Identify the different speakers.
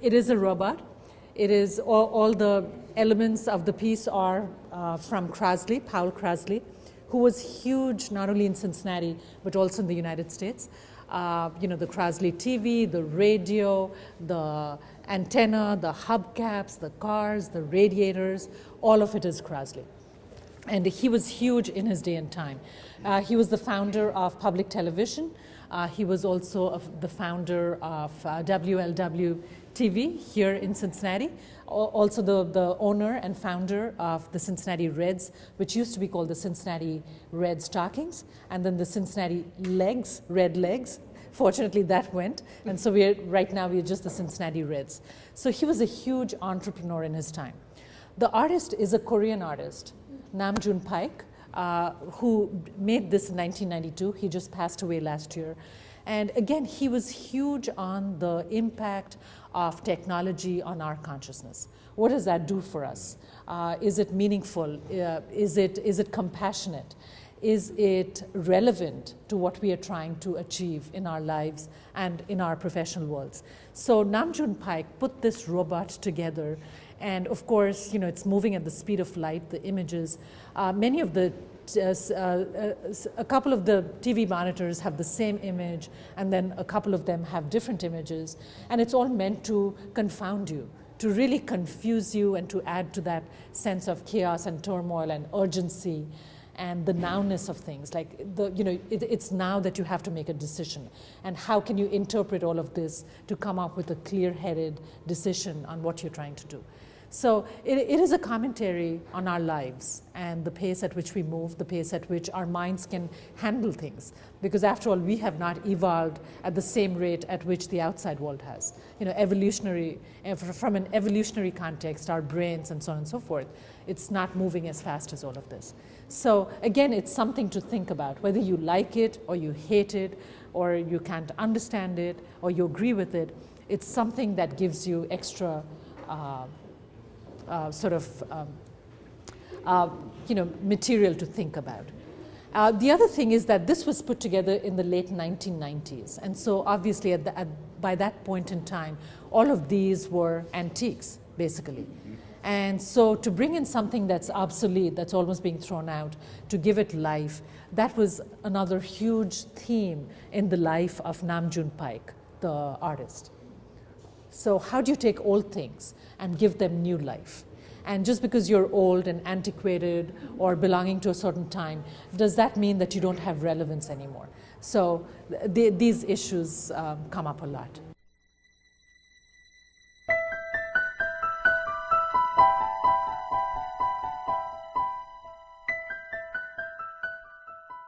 Speaker 1: It is a robot. It is all the elements of the piece are from Krasley, Paul Krasley, who was huge not only in Cincinnati but also in the United States. The Krasley TV, the radio, the antenna, the hubcaps, the cars, the radiators, all of it is Krasley. And he was huge in his day and time. He was the founder of public television. He was also the founder of WLW TV here in Cincinnati, also the owner and founder of the Cincinnati Reds, which used to be called the Cincinnati Red Stockings, and then the Cincinnati Legs, Red Legs. Fortunately, that went, and so right now we're just the Cincinnati Reds. So he was a huge entrepreneur in his time. The artist is a Korean artist, Namjoon Paik, who made this in 1992. He just passed away last year. And again, he was huge on the impact of technology on our consciousness. What does that do for us? Is it meaningful? Is it compassionate? Is it relevant to what we are trying to achieve in our lives and in our professional worlds? So Namjoon Paik put this robot together, and of course, it's moving at the speed of light, the images. Many of the a couple of the TV monitors have the same image, and then a couple of them have different images, and it's all meant to confound you, to really confuse you, and to add to that sense of chaos and turmoil and urgency and the nowness of things. Like it's now that you have to make a decision, and how can you interpret all of this to come up with a clear-headed decision on what you're trying to do. So it is a commentary on our lives and the pace at which we move, the pace at which our minds can handle things. Because after all, we have not evolved at the same rate at which the outside world has. Evolutionary, from an evolutionary context, our brains and so on and so forth, it's not moving as fast as all of this. So again, it's something to think about, whether you like it or you hate it, or you can't understand it, or you agree with it. It's something that gives you extra material to think about. The other thing is that this was put together in the late 1990s, and so obviously by that point in time, all of these were antiques, basically. And so to bring in something that's obsolete, that's almost being thrown out, to give it life, that was another huge theme in the life of Namjoon Paik, the artist. So how do you take old things and give them new life? And just because you're old and antiquated or belonging to a certain time, does that mean that you don't have relevance anymore? So these issues come up a lot.